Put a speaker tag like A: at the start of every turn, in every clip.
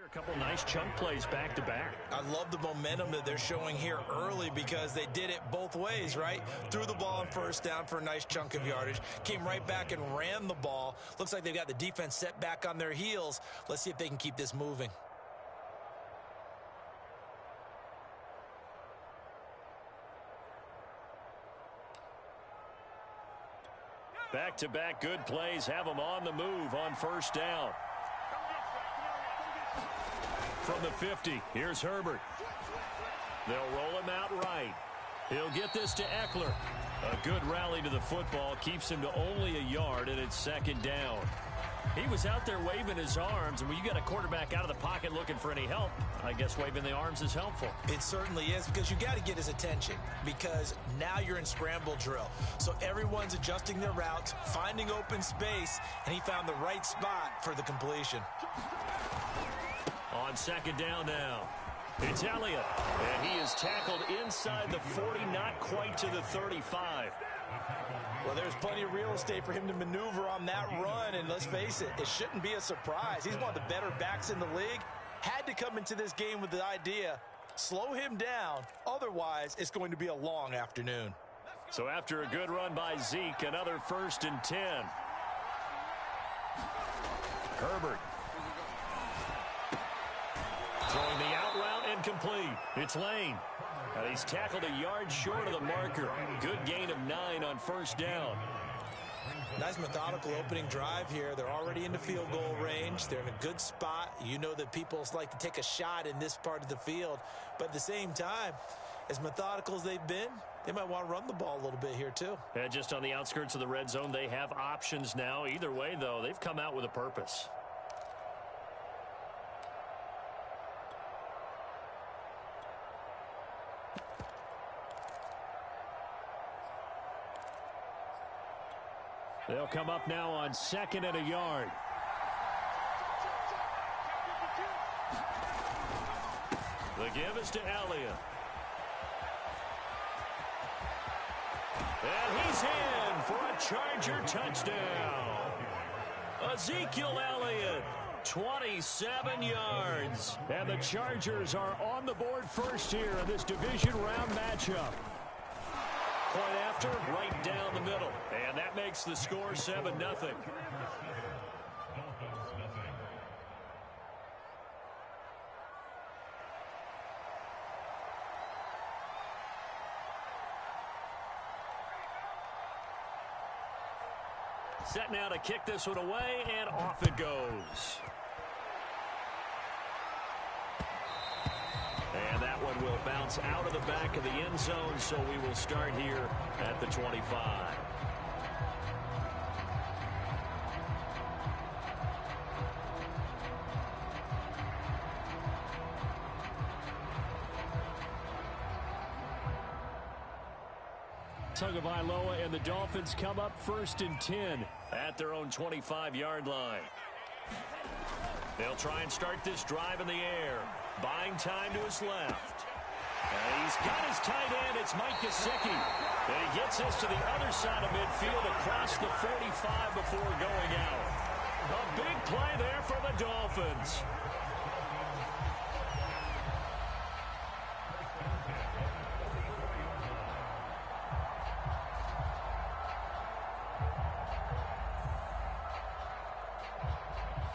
A: A couple nice chunk plays back-to-back.
B: I love the momentum that they're showing here early because they did it both ways, right? Threw the ball on first down for a nice chunk of yardage, came right back and ran the ball. Looks like they've got the defense set back on their heels. Let's see if they can keep this moving.
A: Back-to-back good plays have them on the move on first down. From the 50, here's Herbert. They'll roll him out right. He'll get this to Eckler. A good rally to the football keeps him to only a yard, and it's second down. He was out there waving his arms, and when you got a quarterback out of the pocket looking for any help, I guess waving the arms is helpful.
B: It certainly is, because you got to get his attention, because now you're in scramble drill. So everyone's adjusting their routes, finding open space, and he found the right spot for the completion.
A: On second down now, it's Elliott, and he is tackled inside the 40, not quite to the 35.
B: Well, there's plenty of real estate for him to maneuver on that run, and let's face it, it shouldn't be a surprise. He's one of the better backs in the league. Had to come into this game with the idea, slow him down, otherwise it's going to be a long afternoon.
A: So after a good run by Zeke, another 1st and 10. Herbert. Throwing the out route incomplete. It's Lane. And he's tackled a yard short of the marker. Good gain of 9 on first down.
B: Nice methodical opening drive here. They're already into field goal range. They're in a good spot. You know that people like to take a shot in this part of the field. But at the same time, as methodical as they've been, they might want to run the ball a little bit here too.
A: Yeah, just on the outskirts of the red zone, they have options now. Either way, though, they've come out with a purpose. They'll come up now on 2nd and a yard. The give is to Elliott. And he's in for a Charger touchdown. Ezekiel Elliott, 27 yards. And the Chargers are on the board first here in this division round matchup. Point after, right down the middle. And that makes the score 7-0. Set now to kick this one away, and off it goes. And that one will bounce out of the back of the end zone, so we will start here at the 25. Tagovailoa and the Dolphins come up 1st and 10 at their own 25-yard line. They'll try and start this drive in the air. Buying time to his left. And he's got his tight end. It's Mike Gesicki. And he gets this to the other side of midfield across the 45 before going out. A big play there for the Dolphins.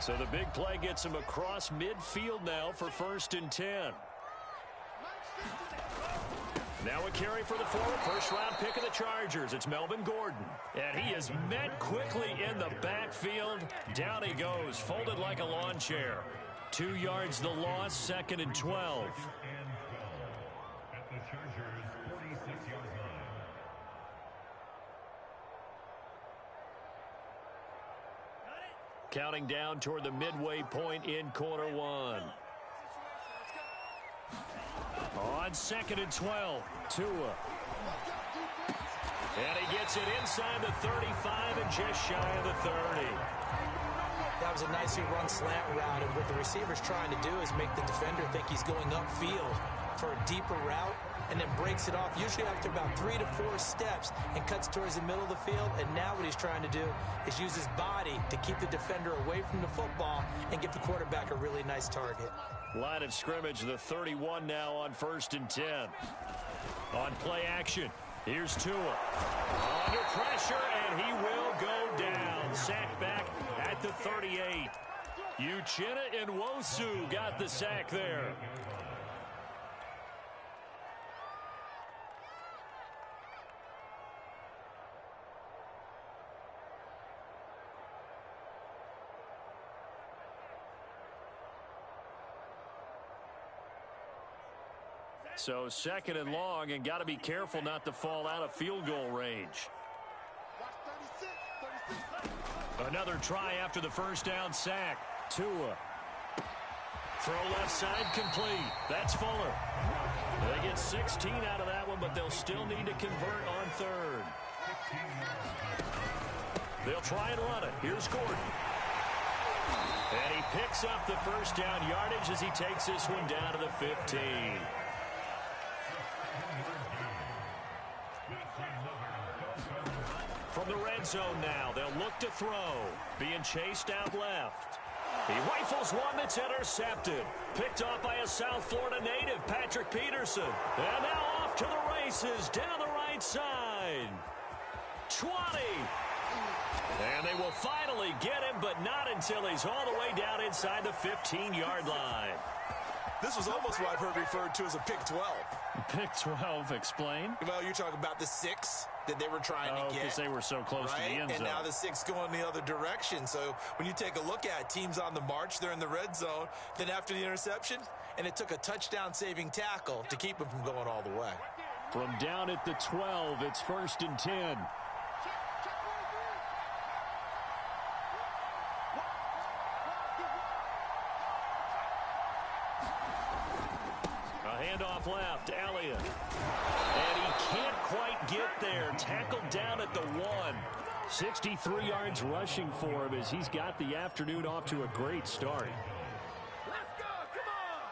A: So the big play gets him across midfield now for 1st and 10. Now a carry for the forward, first-round pick of the Chargers. It's Melvin Gordon. And he is met quickly in the backfield. Down he goes, folded like a lawn chair. 2 yards the loss, 2nd and 12. Counting down toward the midway point in quarter one. On 2nd and 12, Tua. And he gets it inside the 35 and just shy of the 30.
B: That was a nicely run slant route, and what the receiver's trying to do is make the defender think he's going upfield for a deeper route. and then breaks it off, usually after about 3 to 4 steps, and cuts towards the middle of the field. And now what he's trying to do is use his body to keep the defender away from the football and give the quarterback a really nice target.
A: Line of scrimmage, the 31 now on 1st and 10. On play action, here's Tua. Under pressure, and he will go down. Sack back at the 38. Uchenna Nwosu got the sack there. So 2nd and long, and got to be careful not to fall out of field goal range. Another try after the first down sack. Tua. Throw left side complete. That's Fuller. They get 16 out of that one, but they'll still need to convert on 3rd. They'll try and run it. Here's Gordon. And he picks up the first down yardage as he takes this one down to the 15. From the red zone now, they'll look to throw. Being chased out left. He rifles one that's intercepted. Picked off by a South Florida native, Patrick Peterson. And now off to the races down the right side. 20. And they will finally get him, but not until he's all the way down inside the 15-yard line.
B: This was almost what I've heard referred to as a pick 12.
A: Pick 12, explain.
B: Well, you're talking about the 6 that they were trying to get.
A: Because they were so close to the end zone.
B: And now the 6 going the other direction. So when you take a look at teams on the march, they're in the red zone. Then after the interception, and it took a touchdown-saving tackle to keep them from going all the way.
A: From down at the 12, it's 1st and 10. Handoff left, Elliott. And he can't quite get there. Tackled down at the 1. 63 yards rushing for him as he's got the afternoon off to a great start.
C: Let's go, come on!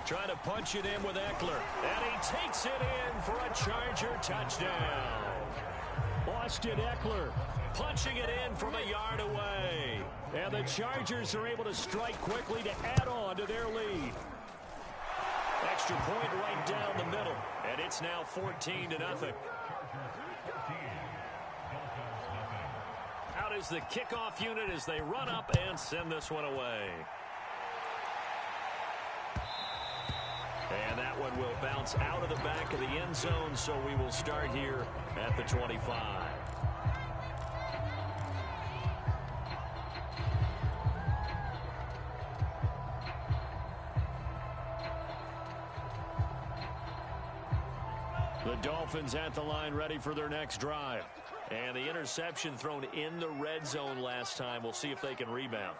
A: Trying to punch it in with Eckler. And he takes it in for a Charger touchdown. Austin Eckler punching it in from a yard away. And the Chargers are able to strike quickly to add on to their lead. Extra point right down the middle. And it's now 14-0. Out is the kickoff unit as they run up and send this one away. And that one will bounce out of the back of the end zone, so we will start here at the 25. The Dolphins at the line ready for their next drive. And the interception thrown in the red zone last time. We'll see if they can rebound.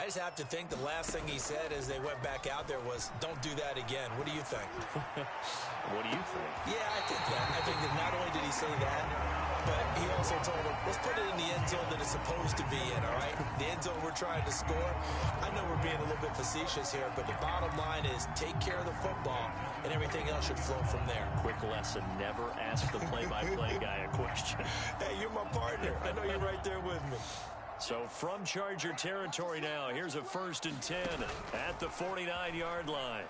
B: I just have to think the last thing he said as they went back out there was, don't do that again. What do you think?
A: What do you think?
B: Yeah, I think that. I think that not only did he say that, but he also told them, let's put it in the end zone that it's supposed to be in, all right? The end zone we're trying to score. I know we're being a little bit facetious here, but the bottom line is take care of the football, and everything else should flow from there.
A: Quick lesson, never ask the play-by-play guy a question.
B: Hey, you're my partner. I know you're right there with me.
A: So from Charger territory now, here's a 1st and 10 at the 49-yard line.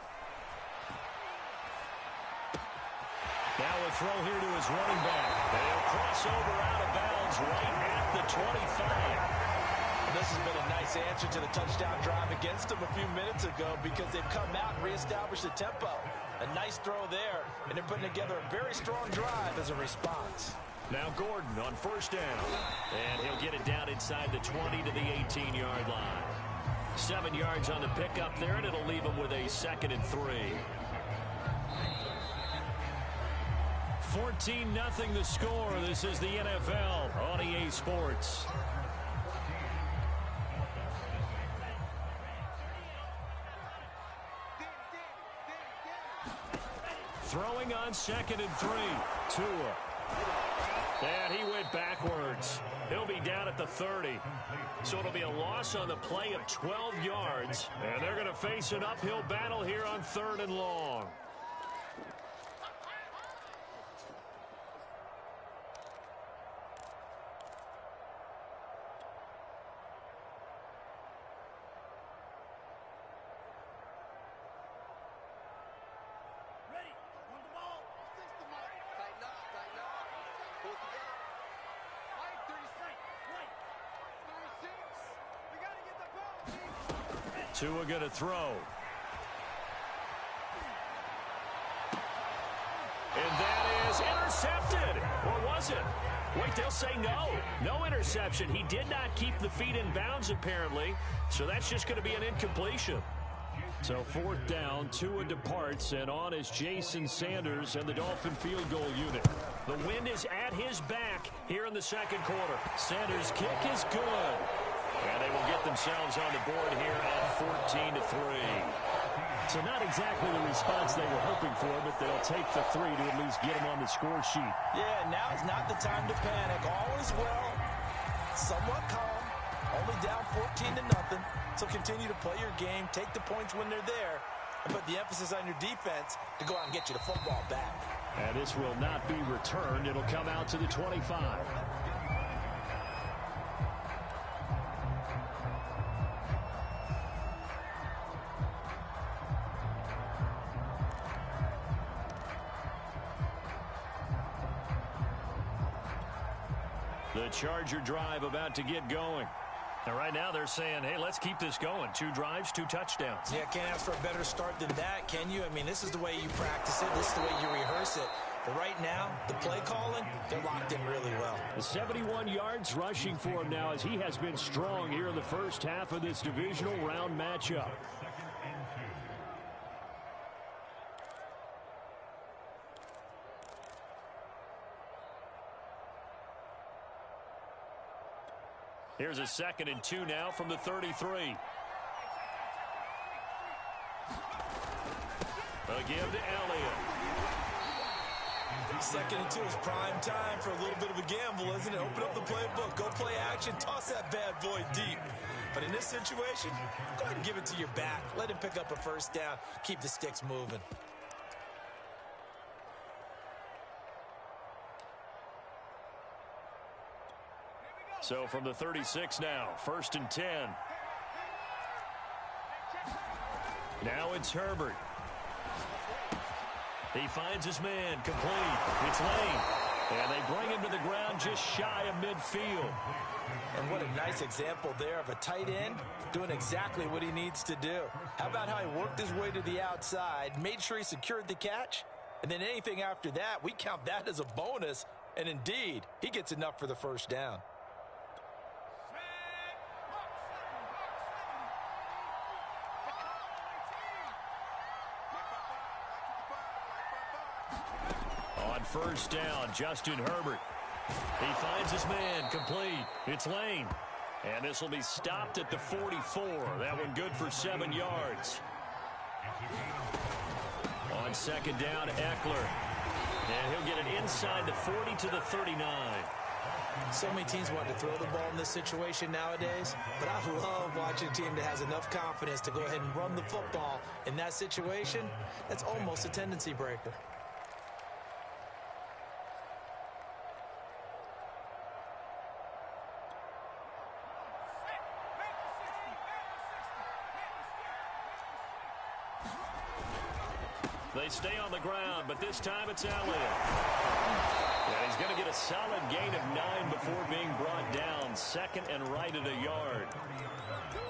A: Now a throw here to his running back. They'll cross over out of bounds right at the 25.
B: And this has been a nice answer to the touchdown drive against them a few minutes ago because they've come out and reestablished the tempo. A nice throw there, and they're putting together a very strong drive as a response.
A: Now Gordon on 1st down. And he'll get it down inside the 20 to the 18-yard line. 7 yards on the pickup there, and it'll leave him with a 2nd and 3. 14-0 the score. This is the NFL on EA Sports. throwing on 2nd and 3. Tua. And he went backwards. He'll be down at the 30. So it'll be a loss on the play of 12 yards. And they're going to face an uphill battle here on 3rd and long. Tua going to throw. And that is intercepted. Or was it? Wait, they'll say no. No interception. He did not keep the feet in bounds, apparently. So that's just going to be an incompletion. So 4th down, Tua departs, and on is Jason Sanders and the Dolphin field goal unit. The wind is at his back here in the 2nd quarter. Sanders' kick is good. And they will get themselves on the board here at 14-3. So not exactly the response they were hoping for, but they'll take the 3 to at least get them on the score sheet.
B: Yeah, now is not the time to panic. All is well. Somewhat calm. Only down 14-0. So continue to play your game, take the points when they're there, and put the emphasis on your defense to go out and get you the football back.
A: And this will not be returned. It'll come out to the 25. The Charger drive about to get going. And right now they're saying, hey, let's keep this going. 2 drives, 2 touchdowns.
B: Yeah, can't ask for a better start than that, can you? I mean, this is the way you practice it. This is the way you rehearse it. But right now, the play calling, they're locked in really well.
A: 71 yards rushing for him now as he has been strong here in the first half of this divisional round matchup. Here's a 2nd and 2 now from the 33. A give to Elliott.
B: 2nd and 2 is prime time for a little bit of a gamble, isn't it? Open up the playbook, go play action, toss that bad boy deep. But in this situation, go ahead and give it to your back. Let him pick up a 1st down. Keep the sticks moving.
A: So from the 36 now, 1st and 10. Now it's Herbert. He finds his man, complete. It's Lane. And they bring him to the ground just shy of midfield.
B: And what a nice example there of a tight end doing exactly what he needs to do. How about how he worked his way to the outside, made sure he secured the catch, and then anything after that, we count that as a bonus. And indeed, he gets enough for the 1st down.
A: On 1st down, Justin Herbert. He finds his man, complete. It's Lane. And this will be stopped at the 44. That one good for 7 yards. On 2nd down, Eckler. And he'll get it inside the 40 to the 39.
B: So many teams want to throw the ball in this situation nowadays, but I love watching a team that has enough confidence to go ahead and run the football. In that situation, that's almost a tendency breaker.
A: They stay on the ground, but this time it's Elliott. And he's going to get a solid gain of 9 before being brought down. 2nd and right at a yard.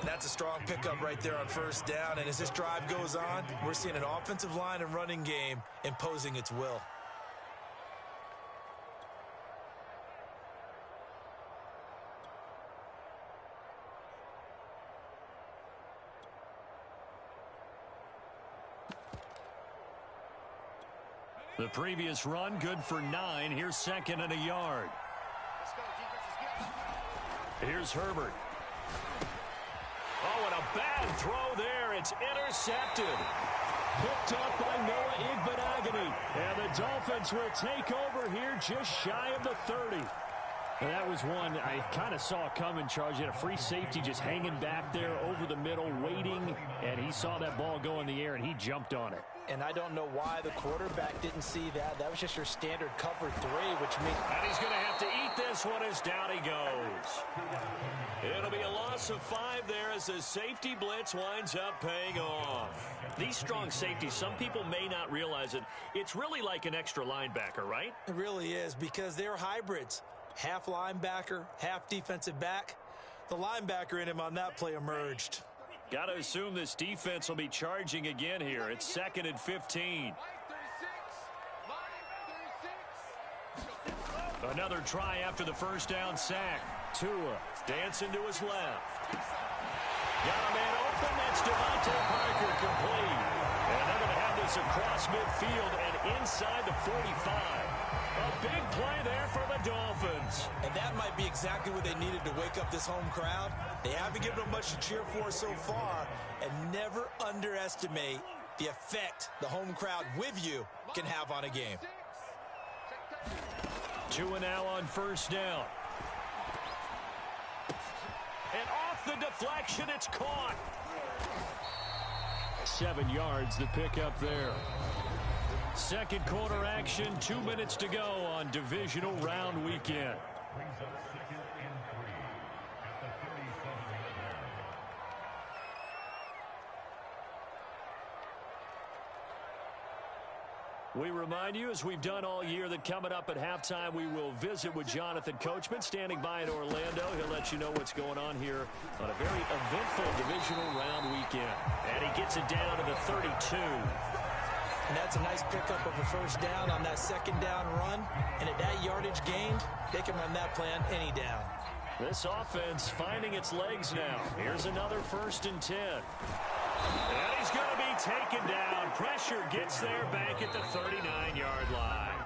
B: That's a strong pickup right there on 1st down. And as this drive goes on, we're seeing an offensive line and running game imposing its will.
A: The previous run, good for 9. Here's 2nd and a yard. Here's Herbert. Oh, and a bad throw there. It's intercepted. Picked up by Noah Igbenogany. And the Dolphins will take over here just shy of the 30. And that was one I kind of saw coming, Charles. You had a free safety just hanging back there over the middle, waiting, and he saw that ball go in the air, and he jumped on it.
B: And I don't know why the quarterback didn't see that. That was just your standard cover 3, which means...
A: And he's going to have to eat this one as down he goes. It'll be a loss of 5 there as the safety blitz winds up paying off. These strong safeties, some people may not realize it. It's really like an extra linebacker, right?
B: It really is, because they're hybrids. Half linebacker, half defensive back. The linebacker in him on that play emerged.
A: Got to assume this defense will be charging again here. It's 2nd and 15. Another try after the first down sack. Tua dancing to his left. Got a man open. That's Devontae Parker complete. And they're going to have this across midfield and inside the 45. A big play there for the Dolphins.
B: And that might be exactly what they needed to wake up this home crowd. They haven't given them much to cheer for so far. And never underestimate the effect the home crowd with you can have on a game.
A: Tua now on first down. And off the deflection, it's caught. 7 yards, the pickup there. Second quarter action, 2 minutes to go on Divisional Round Weekend. We remind you, as we've done all year, that coming up at halftime, we will visit with Jonathan Coachman, standing by in Orlando. He'll let you know what's going on here on a very eventful Divisional Round Weekend. And he gets it down to the 32.
B: And that's a nice pickup of a first down on that second down run. And at that yardage gained, they can run that play on any down.
A: This offense finding its legs now. Here's another 1st and 10. And he's going to be taken down. Pressure gets there back at the 39-yard line.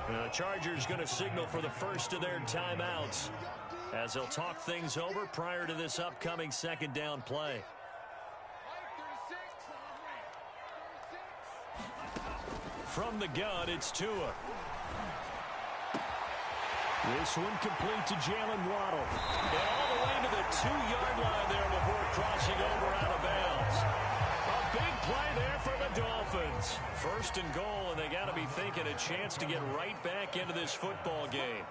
A: The Chargers going to signal for the first of their timeouts as they'll talk things over prior to this upcoming second down play. From the gun, it's Tua. This one complete to Jalen Waddle. And all the way to the 2-yard line there before crossing over out of bounds. A big play there for the Dolphins. 1st and goal, and they got to be thinking a chance to get right back into this football game.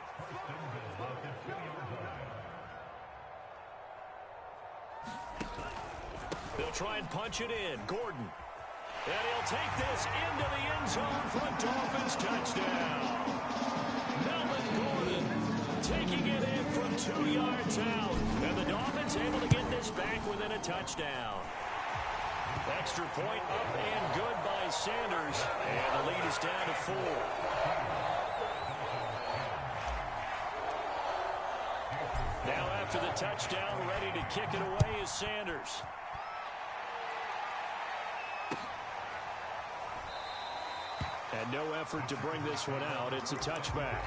A: They'll try and punch it in. Gordon. And he'll take this into the end zone for a Dolphins touchdown. Melvin Gordon taking it in from 2 yards out. And the Dolphins able to get this back within a touchdown. Extra point up and good by Sanders. And the lead is down to 4. Now after the touchdown, ready to kick it away is Sanders. And no effort to bring this one out. It's a touchback.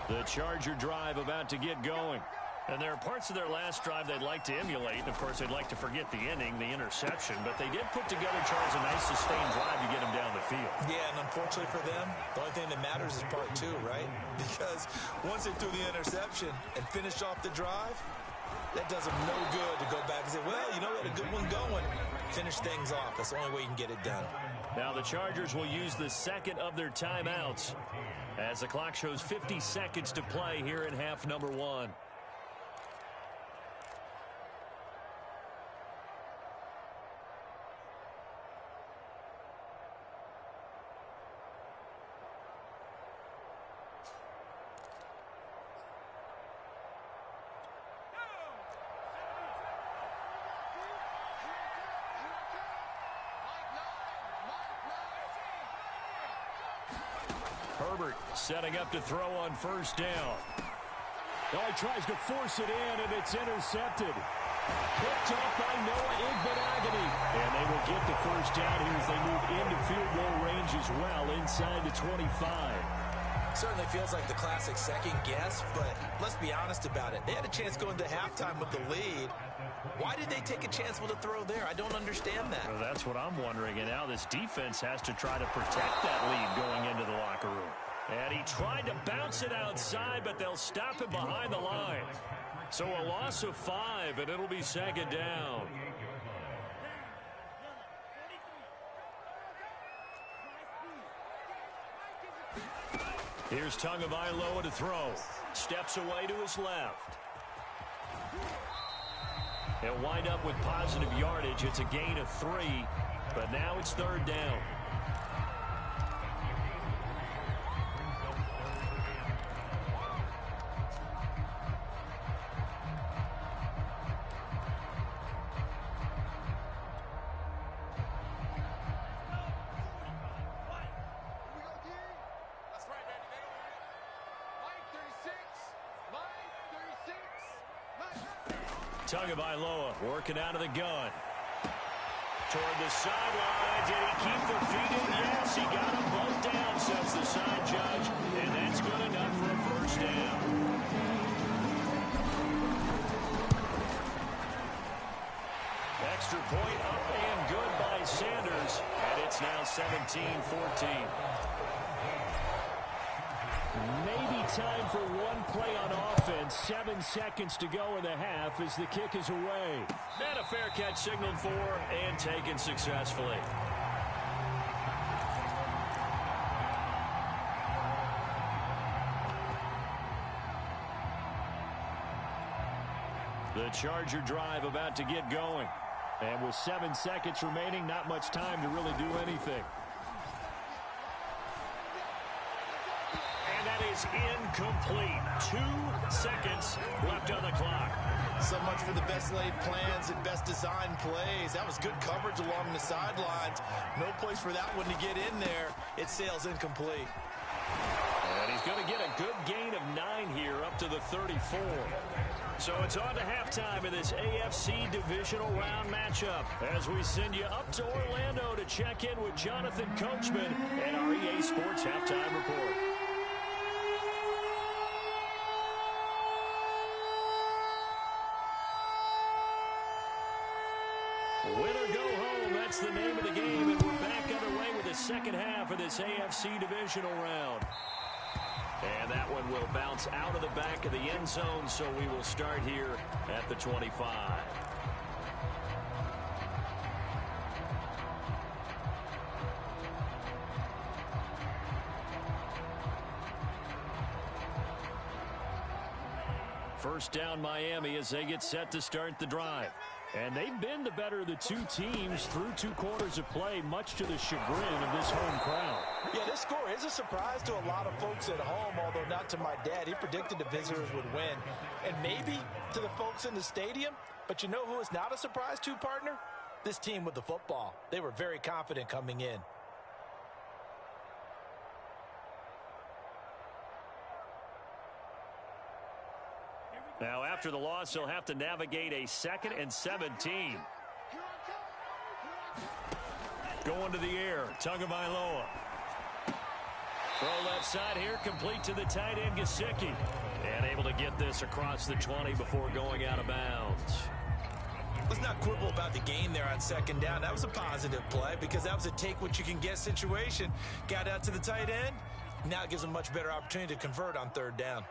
A: The Charger drive about to get going. And there are parts of their last drive they'd like to emulate. And, of course, they'd like to forget the inning, the interception. But they did put together, Charles, a nice sustained drive to get them down the field.
B: Yeah, and unfortunately for them, the only thing that matters is part 2, right? Because once they threw the interception and finished off the drive, that does them no good to go back and say, well, you know what, a good one going. Finish things off. That's the only way you can get it done.
A: Now the Chargers will use the second of their timeouts as the clock shows 50 seconds to play here in half number 1. Herbert setting up to throw on first down. Oh, he tries to force it in, and it's intercepted. Picked off by Noah Igbenogany. And they will get the first down here as they move into field goal range as well inside the 25.
B: Certainly feels like the classic second guess, but let's be honest about it. They had a chance going to halftime with the lead. Why did they take a chance with a throw there? I don't understand that.
A: Well, that's what I'm wondering. And now this defense has to try to protect that lead going into the locker room. And he tried to bounce it outside, but they'll stop him behind the line. So a loss of 5, and it'll be second down. Here's Tagovailoa to throw. Steps away to his left. He'll wind up with positive yardage. It's a gain of 3, but now it's third down. Tagovailoa working out of the gun. Toward the sideline. Did he keep the feet in? Yes, he got them both down, says the side judge. And that's good enough for a first down. Extra point up and good by Sanders. And it's now 17-14. Maybe time for one play on offense. 7 seconds to go in the half as the kick is away. And a fair catch signaled for and taken successfully. The Charger drive about to get going. And with 7 seconds remaining, not much time to really do anything. That is incomplete. 2 seconds left on the clock.
B: So much for the best laid plans and best designed plays. That was good coverage along the sidelines. No place for that one to get in there. It sails incomplete.
A: And he's going to get a good gain of 9 here up to the 34. So it's on to halftime in this AFC Divisional Round matchup as we send you up to Orlando to check in with Jonathan Coachman and our EA Sports Halftime Report. Winner go home, that's the name of the game, and we're back underway with the second half of this AFC Divisional Round. And that one will bounce out of the back of the end zone, so we will start here at the 25. First down Miami as they get set to start the drive. And they've been the better of the two teams through 2 quarters of play, much to the chagrin of this home crowd.
B: Yeah, this score is a surprise to a lot of folks at home, although not to my dad. He predicted the visitors would win. And maybe to the folks in the stadium. But you know who is not a surprise to, partner? This team with the football. They were very confident coming in.
A: Now, after the loss, he'll have to navigate a 2nd and 17. Going to the air, Tagovailoa. Throw left side here, complete to the tight end, Gesicki. And able to get this across the 20 before going out of bounds.
B: Let's not quibble about the gain there on 2nd down. That was a positive play because that was a take-what-you-can-get situation. Got out to the tight end. Now it gives them a much better opportunity to convert on 3rd down.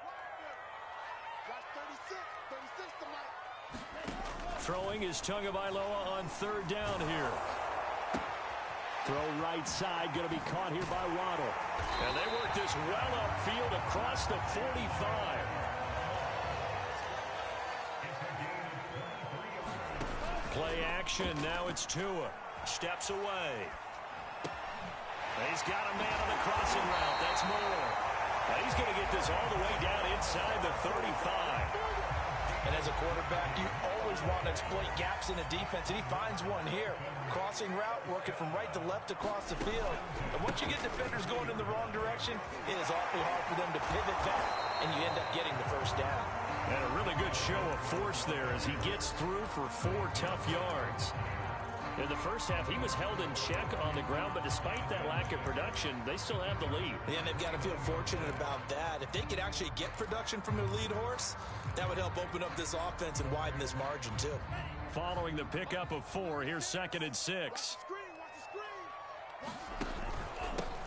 A: Throwing is Tagovailoa on 3rd down here. Throw right side, going to be caught here by Waddle. And they work this well upfield across the 45. Play action, now it's Tua. Steps away. He's got a man on the crossing route, that's Moore. He's going to get this all the way down inside the 35.
B: And as a quarterback, you always want to exploit gaps in a defense, and he finds one here. Crossing route, working from right to left across the field. And once you get defenders going in the wrong direction, it is awfully hard for them to pivot back, and you end up getting the first down.
A: And a really good show of force there as he gets through for 4 tough yards. In the first half, he was held in check on the ground, but despite that lack of production, they still have the lead.
B: Yeah, and they've got to feel fortunate about that. If they could actually get production from their lead horse, that would help open up this offense and widen this margin, too.
A: Following the pickup of 4, here's 2nd and 6.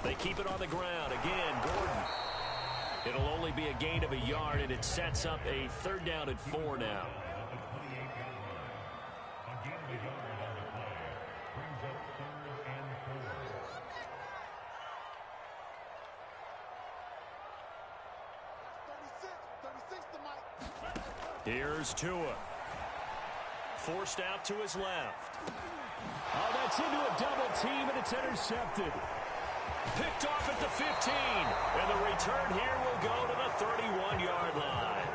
A: They keep it on the ground. Again, Gordon. It'll only be a gain of a yard, and it sets up a 3rd down and 4 now. Here's Tua. Forced out to his left.
D: Oh, that's into a double team, and it's intercepted.
A: Picked off at the 15. And the return here will go to the 31-yard line.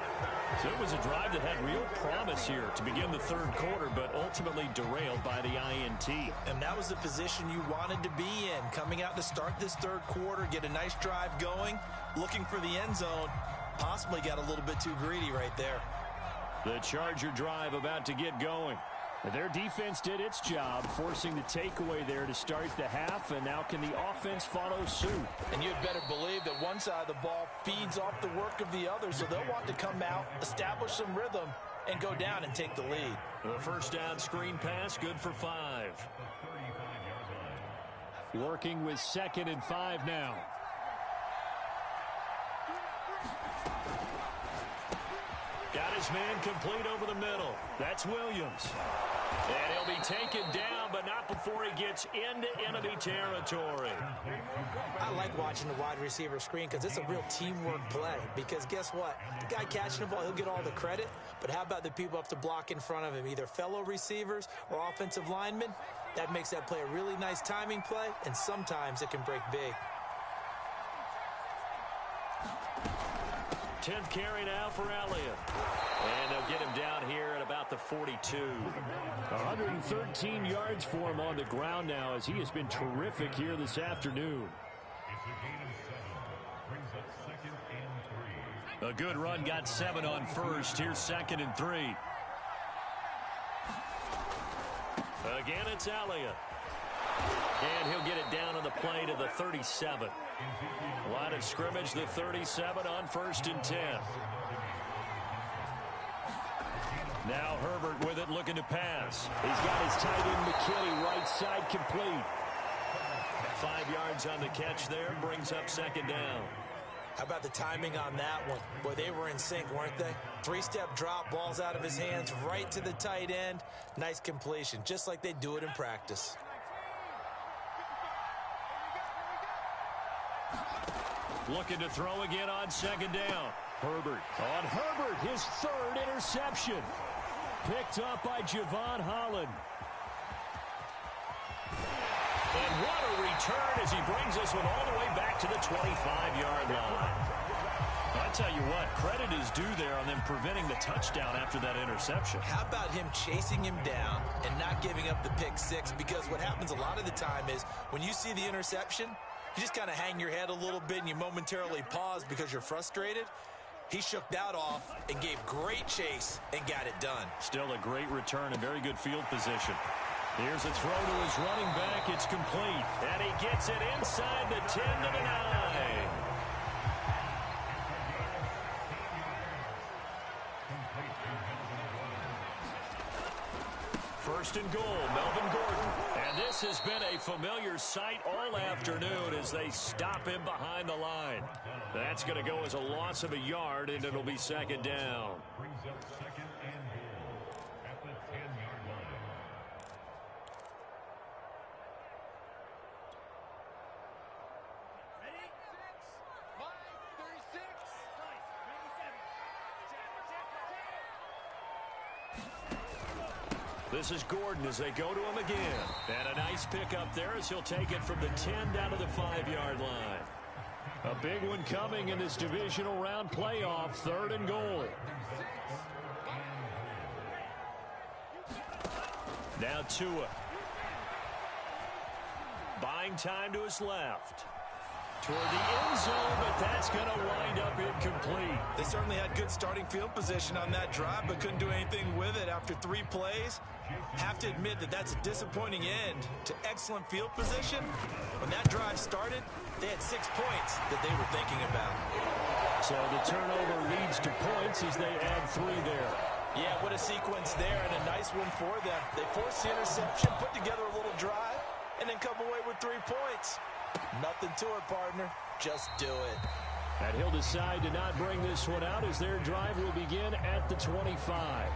A: So it was a drive that had real promise here to begin the 3rd quarter, but ultimately derailed by the INT.
B: And that was the position you wanted to be in. Coming out to start this 3rd quarter, get a nice drive going, looking for the end zone. Possibly got a little bit too greedy right there.
A: The Charger drive about to get going.
D: Their defense did its job, forcing the takeaway there to start the half, and now can the offense follow suit?
B: And you'd better believe that one side of the ball feeds off the work of the other, so they'll want to come out, establish some rhythm, and go down and take the lead.
A: The first down screen pass, good for 5.
D: Working with 2nd and 5 now.
A: Got his man complete over the middle. That's Williams. And he'll be taken down, but not before he gets into enemy territory.
B: I like watching the wide receiver screen because it's a real teamwork play. Because guess what? The guy catching the ball, he'll get all the credit. But how about the people up to block in front of him, either fellow receivers or offensive linemen? That makes that play a really nice timing play, and sometimes it can break big.
A: 10th carry now for Elliott. And they'll get him down here at about the 42.
D: 113 yards for him on the ground now as he has been terrific here this afternoon.
A: A good run, got 7 on first. Here's 2nd and 3. Again, it's Elliott. And he'll get it down on the play to the 37. Line of scrimmage, the 37 on 1st and 10. Now Herbert with it, looking to pass.
D: He's got his tight end McKinney right side complete.
A: 5 yards on the catch there, brings up 2nd down.
B: How about the timing on that one? Boy, they were in sync, weren't they? 3-step drop, balls out of his hands, right to the tight end. Nice completion, just like they do it in practice.
A: Looking to throw again on 2nd down.
D: Herbert. On Herbert, his 3rd interception. Picked up by Javon Holland.
A: And what a return as he brings this one all the way back to the 25-yard line. I tell you what, credit is due there on them preventing the touchdown after that interception.
B: How about him chasing him down and not giving up the pick 6? Because what happens a lot of the time is when you see the interception, you just kind of hang your head a little bit and you momentarily pause because you're frustrated. He shook that off and gave great chase and got it done.
A: Still a great return and very good field position. Here's a throw to his running back. It's complete. And he gets it inside the 10 to the 9. First and goal, Melvin Gordon. And this has been a familiar sight all afternoon as they stop him behind the line. That's going to go as a loss of a yard, and it'll be 2nd down.
E: Brings up 2nd and goal at the 10-yard line.
C: Ready? 36.
A: This is Gordon as they go to him again. And a nice pickup there as he'll take it from the 10 down to the 5-yard line.
D: A big one coming in this divisional round playoff, 3rd and goal.
A: Now Tua. Buying time to his left.
D: Toward the end zone, but that's going to wind up incomplete.
B: They certainly had good starting field position on that drive, but couldn't do anything with it after 3 plays. Have to admit that that's a disappointing end to excellent field position. When that drive started, they had 6 points that they were thinking about.
D: So the turnover leads to points as they add 3 there.
B: Yeah, what a sequence there, and a nice one for them. They forced the interception, put together a little drive, and then come away with 3 points. Nothing to it, partner. Just do it.
D: And he'll decide to not bring this one out as their drive will begin at the 25.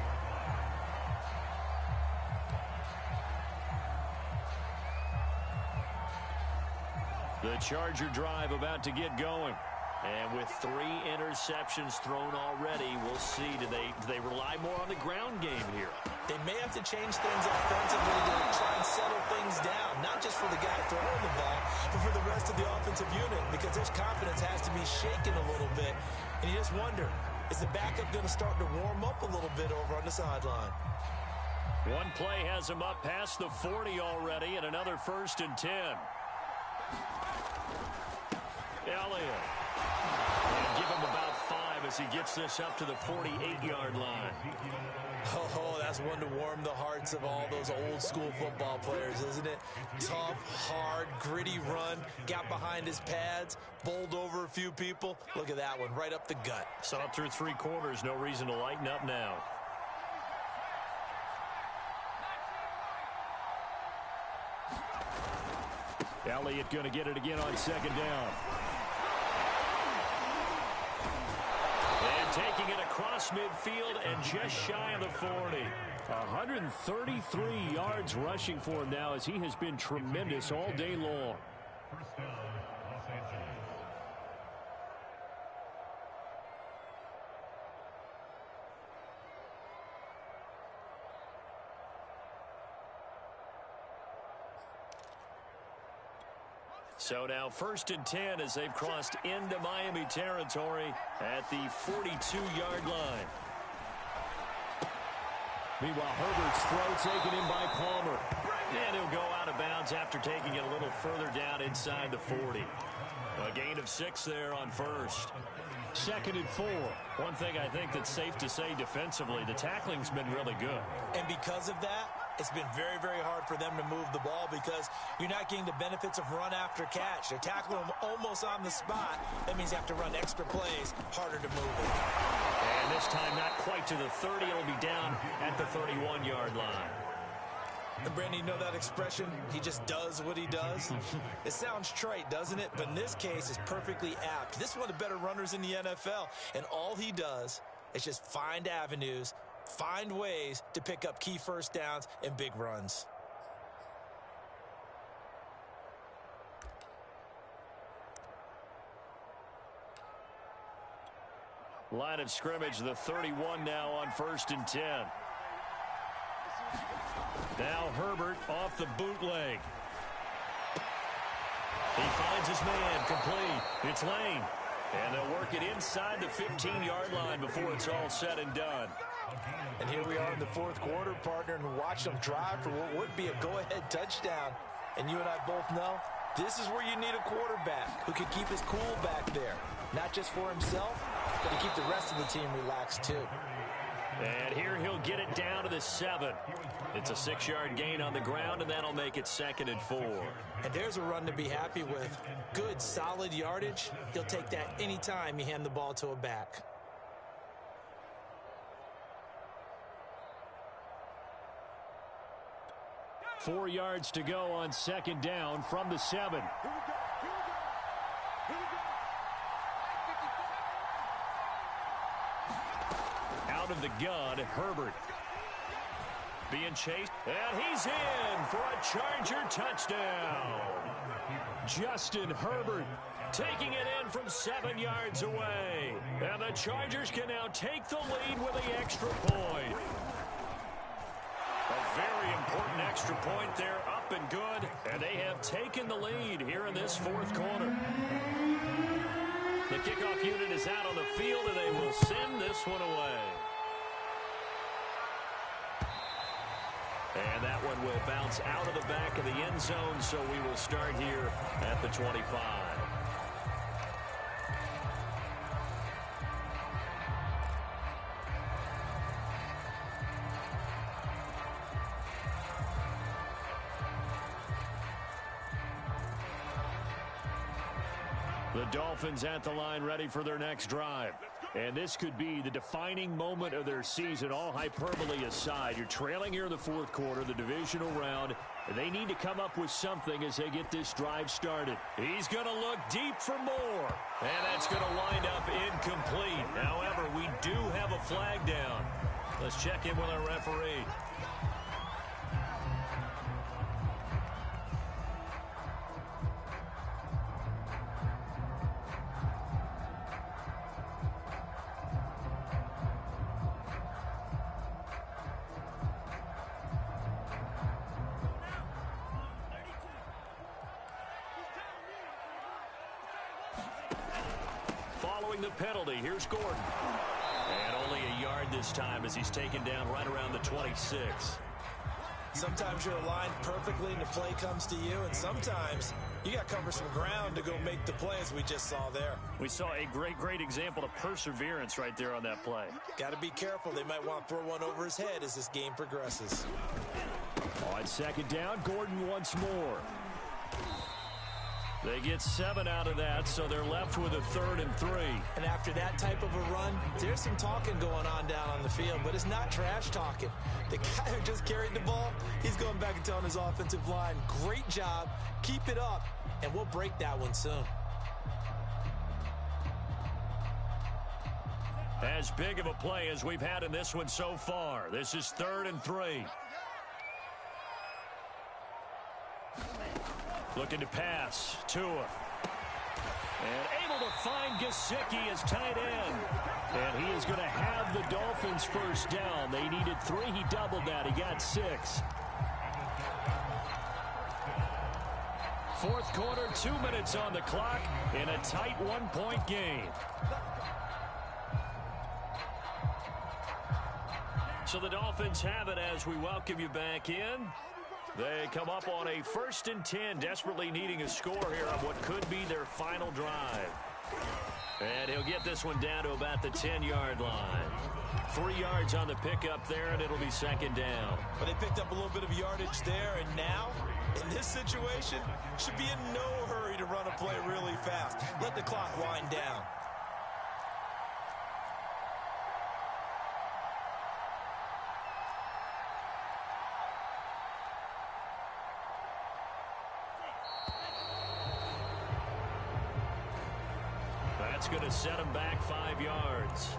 D: The Charger drive about to get going. And with 3 interceptions thrown already, we'll see. Do they rely more on the ground game here?
B: They may have to change things offensively to try and settle things down, not just for the guy throwing the ball, but for the rest of the offensive unit, because their confidence has to be shaken a little bit. And you just wonder, is the backup going to start to warm up a little bit over on the sideline?
D: One play has him up past the 40 already, and another 1st and 10. Elliott. And give him about 5 as he gets this up to the 48-yard line.
B: Oh, that's one to warm the hearts of all those old school football players, isn't it? Tough, hard, gritty run, got behind his pads, bowled over a few people. Look at that one, right up the gut.
D: Saw it through 3 quarters, no reason to lighten up now. Elliott going to get it again on 2nd down. And taking it across midfield and just shy of the 40. 133 yards rushing for him now as he has been tremendous all day long.
E: First down, Los Angeles.
D: So now 1st and 10 as they've crossed into Miami territory at the 42-yard line. Meanwhile, Herbert's throw taken in by Palmer. And he'll go out of bounds after taking it a little further down inside the 40. A gain of 6 there on 1st. 2nd and 4. One thing I think that's safe to say defensively, the tackling's been really good.
B: And because of that, it's been very, very hard for them to move the ball because you're not getting the benefits of run after catch. They're tackling them almost on the spot. That means you have to run extra plays, harder to move it.
D: And this time not quite to the 30. It'll be down at the 31-yard line.
B: And Brandon, you know that expression? He just does what he does? It sounds trite, doesn't it? But in this case, it's perfectly apt. This is one of the better runners in the NFL. And all he does is just find avenues, find ways to pick up key 1st downs and big runs.
D: Line of scrimmage, the 31 now on 1st and 10. Now Herbert off the bootleg. He finds his man, complete. It's Lane. And they'll work it inside the 15-yard line before it's all said and done.
B: And here we are in the 4th quarter, partner, and watch them drive for what would be a go-ahead touchdown. And you and I both know this is where you need a quarterback who can keep his cool back there. Not just for himself, but to keep the rest of the team relaxed too.
D: And here he'll get it down to the 7. It's a 6-yard gain on the ground, and that'll make it 2nd and 4.
B: And there's a run to be happy with. Good, solid yardage. He'll take that anytime you hand the ball to a back.
D: Four yards to go on 2nd down from the 7. Out of the gun, Herbert. Being chased, and he's in for a Charger touchdown. Justin Herbert taking it in from 7 yards away. And the Chargers can now take the lead with the extra point. A very important extra point there, up and good. And they have taken the lead here in this 4th quarter. The kickoff unit is out on the field, and they will send this one away. And that one will bounce out of the back of the end zone, so we will start here at the 25.
A: The Dolphins at the line ready for their next drive. And this could be the defining moment of their season, all hyperbole aside. You're trailing here in the fourth quarter, the divisional round. They need to come up with something as they get this drive started. He's going to look deep for more. And that's going to wind up incomplete. However, we do have a flag down. Let's check in with our referee. Following the penalty, here's Gordon. And only a yard this time as he's taken down right around the 26.
B: Sometimes you're aligned perfectly and the play comes to you, and sometimes you got to cover some ground to go make the play, as we just saw there.
A: We saw a great example of perseverance right there on that play.
B: Got to be careful. They might want to throw one over his head as this game progresses.
A: On second down, Gordon once more. They get 7 out of that, so they're left with a 3rd and 3.
B: And after that type of a run, there's some talking going on down on the field, but it's not trash talking. The guy who just carried the ball, he's going back and telling his offensive line, great job, keep it up, and we'll break that one soon.
A: As big of a play as we've had in this one so far. This is 3rd and 3. Looking to pass. Tua. And able to find Gesicki as tight end. And he is going to have the Dolphins first down. They needed 3. He doubled that. He got 6. Fourth quarter, 2 minutes on the clock in a tight 1-point game. So the Dolphins have it as we welcome you back in. They come up on a 1st and 10, desperately needing a score here on what could be their final drive. And he'll get this one down to about the 10-yard line. 3 yards on the pickup there, and it'll be 2nd down.
B: But they picked up a little bit of yardage there, and now, in this situation, should be in no hurry to run a play really fast. Let the clock wind down.
A: That's going to set him back 5 yards.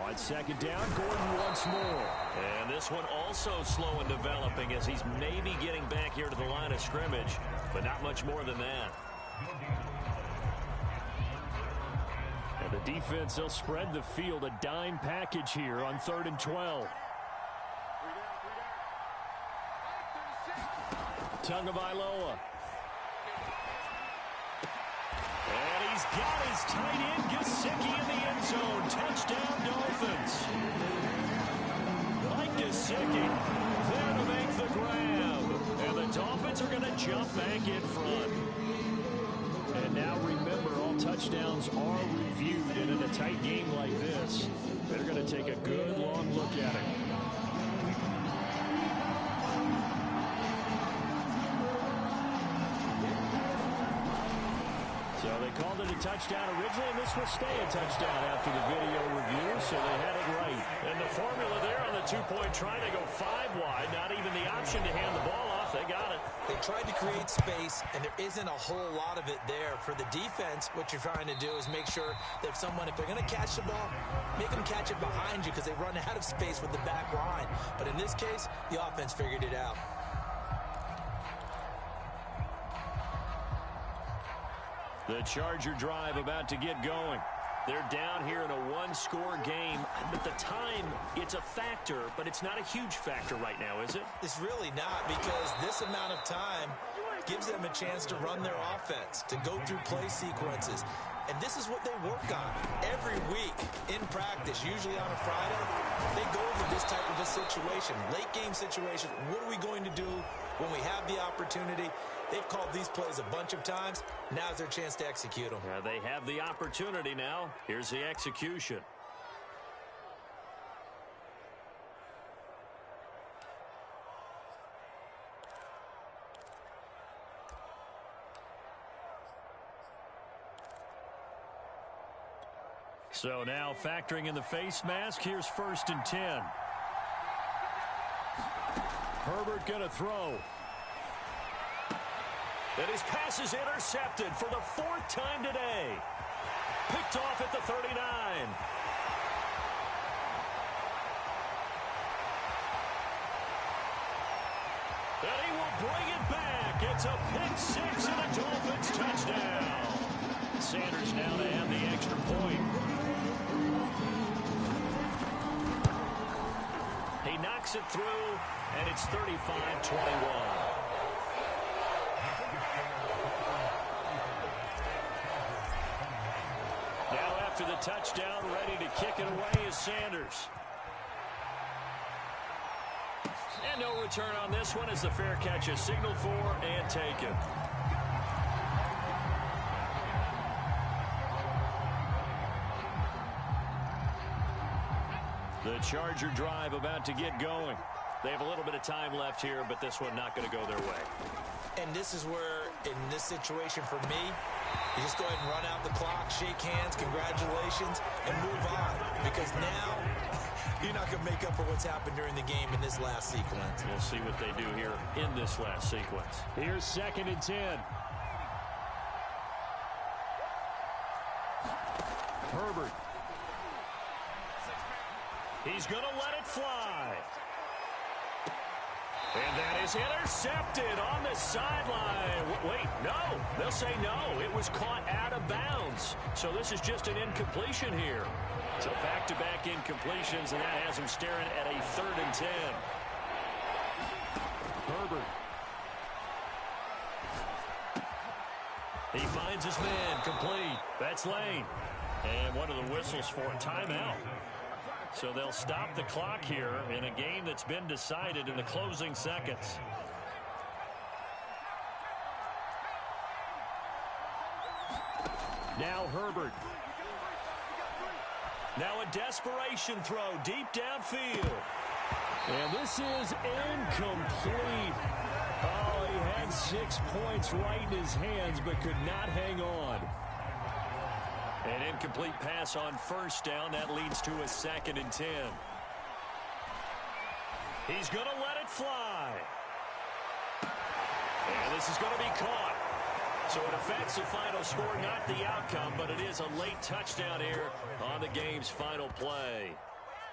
A: On second down, Gordon once more. And this one also slow in developing as he's maybe getting back here to the line of scrimmage, but not much more than that. And the defense, they'll spread the field, a dime package here on 3rd and 12. Tagovailoa. And he's got his tight end, Gesicki, in the end zone. Touchdown, Dolphins. Mike Gesicki there to make the grab. And the Dolphins are going to jump back in front. And now remember, all touchdowns are reviewed. And in a tight game like this, they're going to take a good long look at it. So they called it a touchdown originally, and this will stay a touchdown after the video review, so they had it right. And the formula there on the 2-point try, they go 5 wide, not even the option to hand the ball off. They got it.
B: They tried to create space, and there isn't a whole lot of it there. For the defense, what you're trying to do is make sure that if they're going to catch the ball, make them catch it behind you because they run out of space with the back line. But in this case, the offense figured it out.
A: The Charger drive about to get going. They're down here in a 1-score game. But the time, it's a factor, but it's not a huge factor right now, is it?
B: It's really not, because this amount of time gives them a chance to run their offense, to go through play sequences. And this is what they work on every week in practice, usually on a Friday. They go into this type of a situation, late game situation. What are we going to do when we have the opportunity? They've called these plays a bunch of times. Now's their chance to execute them.
A: They have the opportunity now. Here's the execution. So now factoring in the face mask, here's 1st and 10. Herbert going to throw. And his pass is intercepted for the 4th time today. Picked off at the 39. And he will bring it back. It's a pick 6 and a Dolphins touchdown. Sanders now to have the extra point. He knocks it through, and it's 35-21. Now after the touchdown, ready to kick it away is Sanders. And no return on this one as the fair catch is signaled for and taken. The Charger drive about to get going. They have a little bit of time left here, but this one not going to go their way.
B: And this is where, in this situation for me, you just go ahead and run out the clock, shake hands, congratulations, and move on. Because now, you're not going to make up for what's happened during the game in this last sequence.
A: We'll see what they do here in this last sequence.
D: Here's 2nd and 10. Herbert.
A: He's going to let it fly. And that is intercepted on the sideline. Wait, no. They'll say no. It was caught out of bounds. So this is just an incompletion here. So back-to-back incompletions, and that has him staring at a 3rd and 10.
D: Herbert.
A: He finds his man complete. That's Lane. And one of the whistles for a timeout. So they'll stop the clock here in a game that's been decided in the closing seconds.
D: Now Herbert.
A: Now a desperation throw deep downfield.
D: And this is incomplete. Oh, he had 6 points right in his hands, but could not hang on.
A: An incomplete pass on 1st down. That leads to a 2nd and 10. He's going to let it fly. And this is going to be caught. So it affects the final score, not the outcome, but it is a late touchdown here on the game's final play.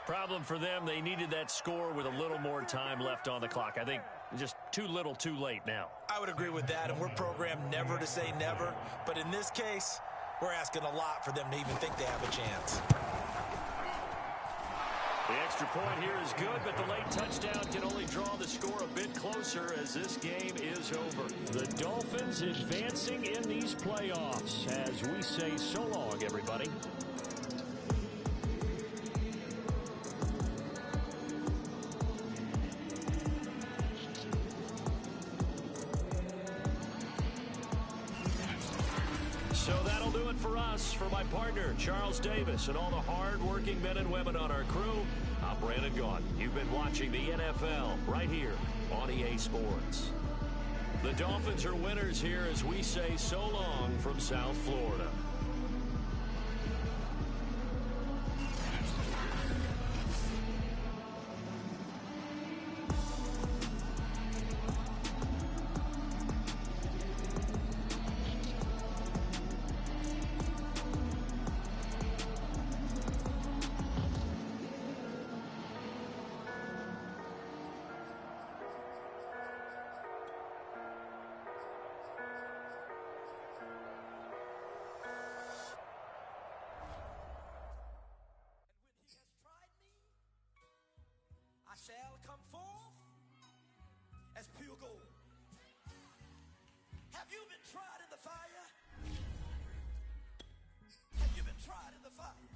A: Problem for them, they needed that score with a little more time left on the clock. I think just too little, too late now.
B: I would agree with that, and we're programmed never to say never. But in this case, we're asking a lot for them to even think they have a chance.
A: The extra point here is good, but the late touchdown can only draw the score a bit closer as this game is over.
D: The Dolphins advancing in these playoffs as we say so long, everybody.
A: So that'll do it for us. For my partner, Charles Davis, and all the hard-working men and women on our crew, I'm Brandon Gaudin. You've been watching the NFL right here on EA Sports. The Dolphins are winners here as we say so long from South Florida.
F: tried in the fire? Have you been tried in the fire?